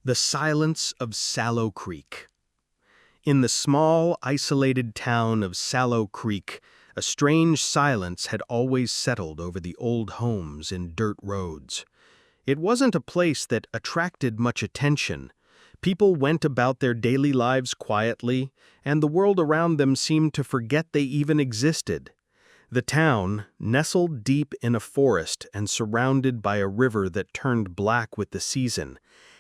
The silence of Sallow Creek. In the small, isolated town of Sallow Creek, a strange silence had always settled over the old homes and dirt roads. It wasn't a place that attracted much attention. People went about their daily lives quietly, and the world around them seemed to forget they even existed. The town, nestled deep in a forest and surrounded by a river that turned black with the season,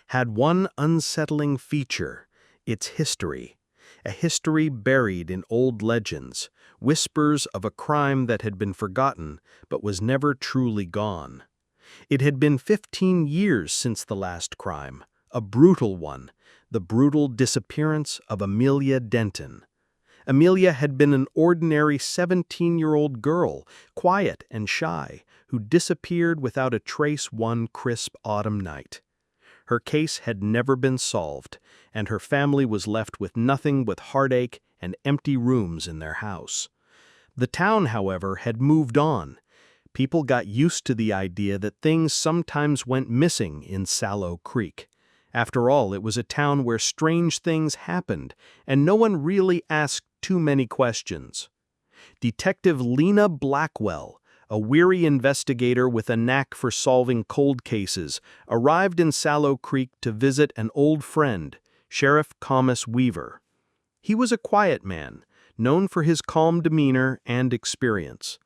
had one unsettling feature: its history. A history buried in old legends, whispers of a crime that had been forgotten but was never truly gone. It had been 15 years since the last crime, a brutal one, the brutal disappearance of Amelia Denton. Amelia had been an ordinary 17-year-old girl, quiet and shy, who disappeared without a trace one crisp autumn night. Her case had never been solved, and her family was left with nothing but heartache and empty rooms in their house. The town, however, had moved on. People got used to the idea that things sometimes went missing in Sallow Creek. After all, it was a town where strange things happened, and no one really asked too many questions. Detective Lena Blackwell, a weary investigator with a knack for solving cold cases, arrived in Sallow Creek to visit an old friend, Sheriff Thomas Weaver. He was a quiet man, known for his calm demeanor and experience.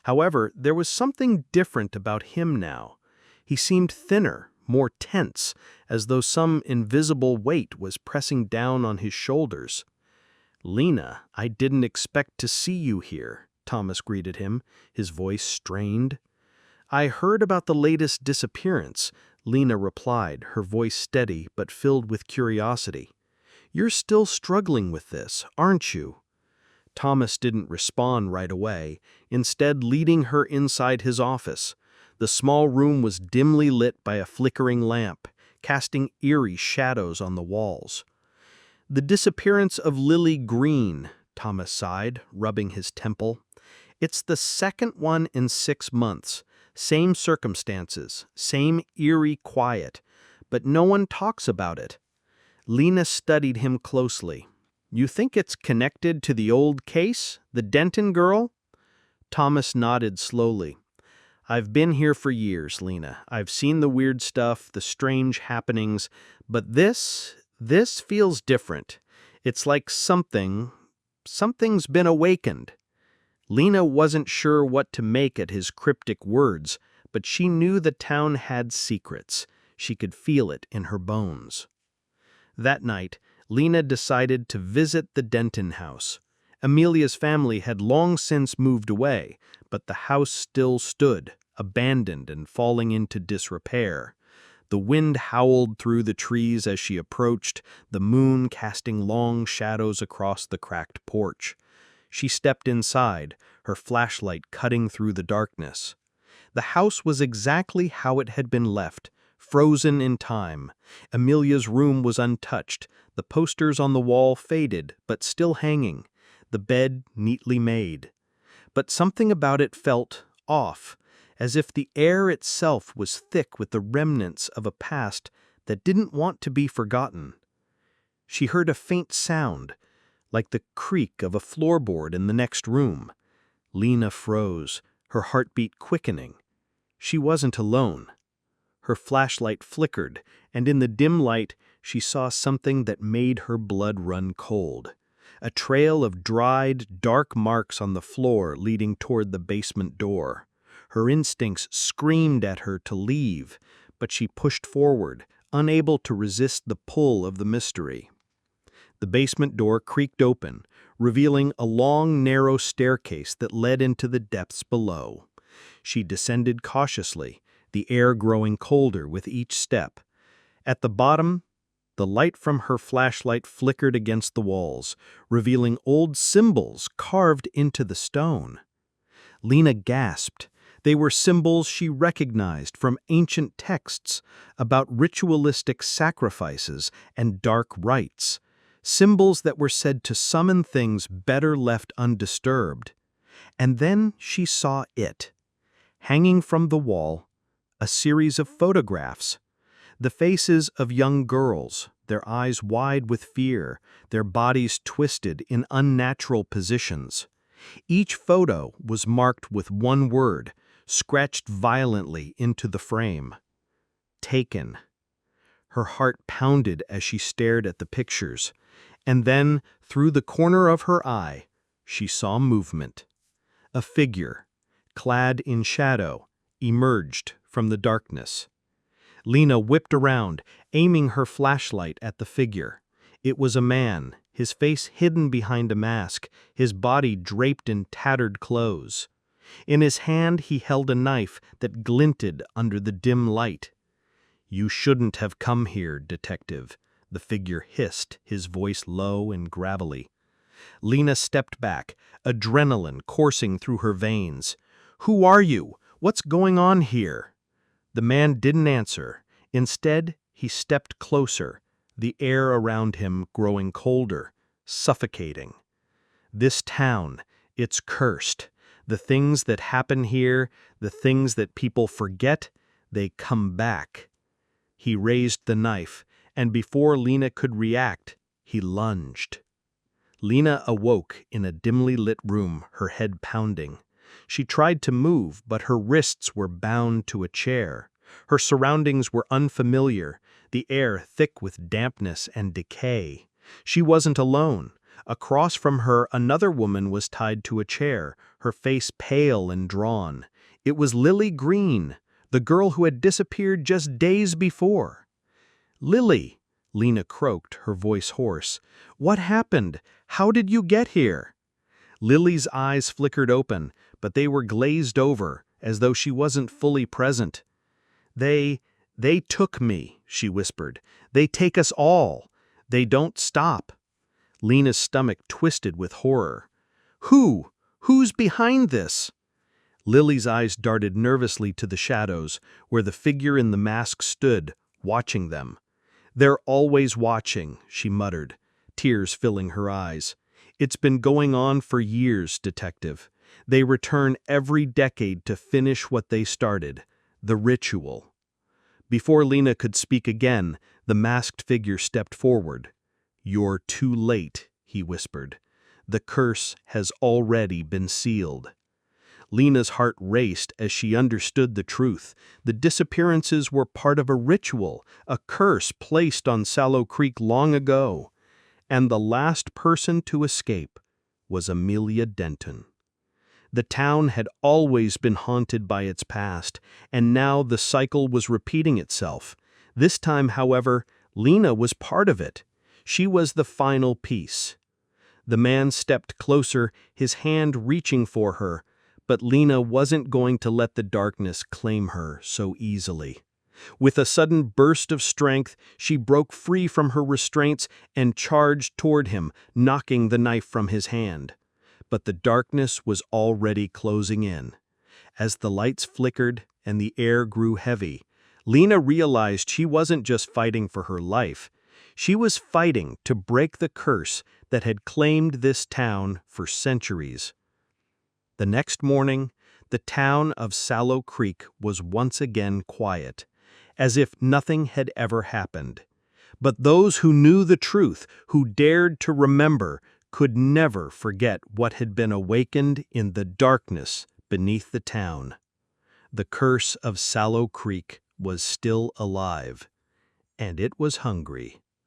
However, there was something different about him now. He seemed thinner, more tense, as though some invisible weight was pressing down on his shoulders. "Lena, I didn't expect to see you here," Thomas greeted him, his voice strained. "I heard about the latest disappearance," Lena replied, her voice steady but filled with curiosity. "You're still struggling with this, aren't you?" Thomas didn't respond right away, instead leading her inside his office. The small room was dimly lit by a flickering lamp, casting eerie shadows on the walls. "The disappearance of Lily Green," Thomas sighed, rubbing his temple. "It's the second one in 6 months. Same circumstances, same eerie quiet, but no one talks about it." Lena studied him closely. "You think it's connected to the old case, the Denton girl?" Thomas nodded slowly. "I've been here for years, Lena. I've seen the weird stuff, the strange happenings, but this feels different. It's like something's been awakened." Lena wasn't sure what to make at his cryptic words, but she knew the town had secrets. She could feel it in her bones. That night, Lena decided to visit the Denton house. Amelia's family had long since moved away, but the house still stood, abandoned and falling into disrepair. The wind howled through the trees as she approached, the moon casting long shadows across the cracked porch. She stepped inside, her flashlight cutting through the darkness. The house was exactly how it had been left, frozen in time. Amelia's room was untouched, the posters on the wall faded but still hanging, the bed neatly made. But something about it felt off, as if the air itself was thick with the remnants of a past that didn't want to be forgotten. She heard a faint sound, like the creak of a floorboard in the next room. Lena froze, her heartbeat quickening. She wasn't alone. Her flashlight flickered, and in the dim light she saw something that made her blood run cold. A trail of dried, dark marks on the floor leading toward the basement door. Her instincts screamed at her to leave, but she pushed forward, unable to resist the pull of the mystery. The basement door creaked open, revealing a long, narrow staircase that led into the depths below. She descended cautiously, the air growing colder with each step. At the bottom, the light from her flashlight flickered against the walls, revealing old symbols carved into the stone. Lena gasped. They were symbols she recognized from ancient texts about ritualistic sacrifices and dark rites, symbols that were said to summon things better left undisturbed. And then she saw it. Hanging from the wall, a series of photographs. The faces of young girls, their eyes wide with fear, their bodies twisted in unnatural positions. Each photo was marked with one word, scratched violently into the frame. Taken. Her heart pounded as she stared at the pictures, and then, through the corner of her eye, she saw movement. A figure, clad in shadow, emerged from the darkness. Lena whipped around, aiming her flashlight at the figure. It was a man, his face hidden behind a mask, his body draped in tattered clothes. In his hand he held a knife that glinted under the dim light. "You shouldn't have come here, detective," the figure hissed, his voice low and gravelly. Lena stepped back, adrenaline coursing through her veins. "Who are you? What's going on here?" The man didn't answer. Instead, he stepped closer, the air around him growing colder, suffocating. "This town, it's cursed. The things that happen here, the things that people forget, they come back." He raised the knife, and before Lena could react, he lunged. Lena awoke in a dimly lit room, her head pounding. She tried to move, but her wrists were bound to a chair. Her surroundings were unfamiliar, the air thick with dampness and decay. She wasn't alone. Across from her, another woman was tied to a chair, her face pale and drawn. It was Lily Green, the girl who had disappeared just days before. "Lily," Lena croaked, her voice hoarse. "What happened? How did you get here?" Lily's eyes flickered open, but they were glazed over, as though she wasn't fully present. They took me," she whispered. "They take us all. They don't stop." Lena's stomach twisted with horror. Who's behind this?" Lily's eyes darted nervously to the shadows, where the figure in the mask stood, watching them. "They're always watching," she muttered, tears filling her eyes. "It's been going on for years, detective. They return every decade to finish what they started, the ritual." Before Lena could speak again, the masked figure stepped forward. "You're too late," he whispered. "The curse has already been sealed." Lena's heart raced as she understood the truth. The disappearances were part of a ritual, a curse placed on Sallow Creek long ago. And the last person to escape was Amelia Denton. The town had always been haunted by its past, and now the cycle was repeating itself. This time, however, Lena was part of it. She was the final piece. The man stepped closer, his hand reaching for her, but Lena wasn't going to let the darkness claim her so easily. With a sudden burst of strength, she broke free from her restraints and charged toward him, knocking the knife from his hand. But the darkness was already closing in. As the lights flickered and the air grew heavy, Lena realized she wasn't just fighting for her life. She was fighting to break the curse that had claimed this town for centuries. The next morning, the town of Sallow Creek was once again quiet, as if nothing had ever happened. But those who knew the truth, who dared to remember, could never forget what had been awakened in the darkness beneath the town. The curse of Sallow Creek was still alive, and it was hungry.